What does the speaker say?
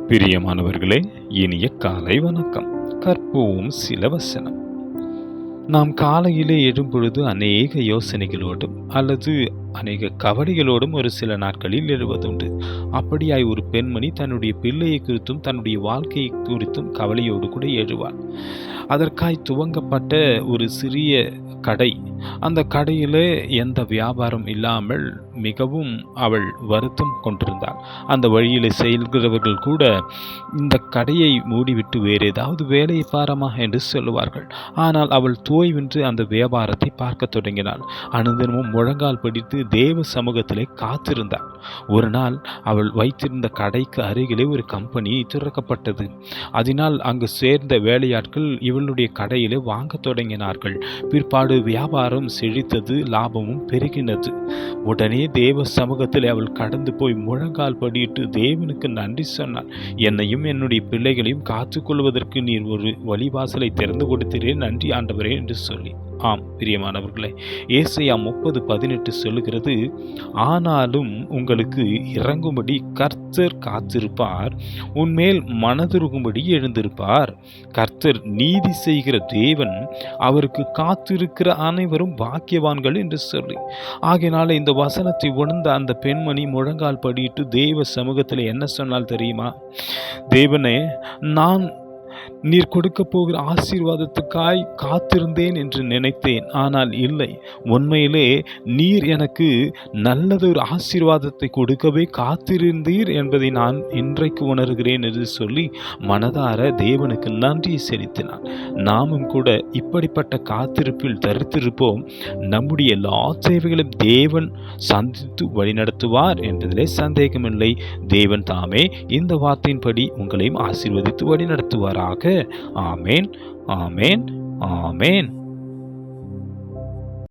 பிரியமானவர்களே, இனிய காலை வணக்கம். கற்போம் சில வசனம். நாம் காலையிலே எழும்பொழுது அநேக யோசனைகளோடும் அல்லது அநேக கவலைகளோடும் ஒரு சில நாட்களில் எழுவதுண்டு. அப்படியாய் ஒரு பெண்மணி தன்னுடைய பிள்ளையை குறித்தும் தன்னுடைய வாழ்க்கையை குறித்தும் கவலையோடு கூட எழுவாள். அதற்காய் துவங்கப்பட்ட ஒரு சிறிய கடை, அந்த கடையிலே எந்த வியாபாரம் இல்லாமல் மிகவும் அவள் வருத்தம் கொண்டிருந்தாள். அந்த வழியிலே செல்கிறவர்கள் கூட இந்த கடையை மூடிவிட்டு வேறு ஏதாவது வேலையை பாரமா என்று சொல்லுவார்கள். ஆனால் அவள் தோய்வின்றி அந்த வியாபாரத்தை பார்க்க தொடங்கினாள். அனுதினமும் முழங்கால் படித்து தேவ சமூகத்திலே காத்திருந்தாள். ஒரு நாள் அவள் வைத்திருந்த கடைக்கு அருகிலே ஒரு கம்பெனி திறக்கப்பட்டது. அதனால் அங்கு சேர்ந்த வேலையாட்கள் இவளுடைய கடையிலே வாங்க தொடங்கினார்கள். பிற்பாடு வியாபாரம் செழித்தது, லாபமும் பெருகினது. உடனே தேவ சமூகத்தில் அவள் கடந்து போய் முழங்கால் படியிட்டு தேவனுக்கு நன்றி சொன்னாள். என்னையும் என்னுடைய பிள்ளைகளையும் காத்துக்கொள்வதற்கு நீர் ஒரு வழிவாசலை திறந்து கொடுத்தீரே, நன்றி ஆண்டவரே என்று சொல்லி. ஆம் பிரியமானவர்களே, ஏசாயா 30:18 சொல்லுகிறது, ஆனாலும் உங்களுக்கு இறங்கும்படி கர்த்தர் காத்திருப்பார், உன்மேல் மனதுருகும்படி எழுந்திருப்பார். கர்த்தர் நீதி செய்கிற தேவன், அவருக்கு காத்திருக்கிற அனைவரும் பாக்கியவான்கள் என்று சொல்லி. ஆகையினால இந்த வசனத்தை உணர்ந்த அந்த பெண்மணி முழங்கால் படியிட்டு தேவ சமூகத்தில் என்ன சொன்னால் தெரியுமா? தேவனே, நான் நீர் கொடுக்க போகிற ஆசீர்வாதத்துக்காய் காத்திருந்தேன் என்று நினைத்தேன். ஆனால் இல்லை, உண்மையிலே நீர் எனக்கு நல்லதொரு ஆசீர்வாதத்தை கொடுக்கவே காத்திருந்தீர் என்பதை நான் இன்றைக்கு உணர்கிறேன் என்று சொல்லி மனதார தேவனுக்கு நன்றி செலுத்தினார். நாமும் கூட இப்படிப்பட்ட காத்திருப்பில் தரித்திருப்போம். நம்முடைய எல்லா தேவைகளும் தேவன் சந்தித்து வழிநடத்துவார் என்பதிலே சந்தேகமில்லை. தேவன் தாமே இந்த வார்த்தையின்படி உங்களையும் ஆசீர்வதித்து வழிநடத்துவாராக. ஆமேன், ஆமேன், ஆமேன்.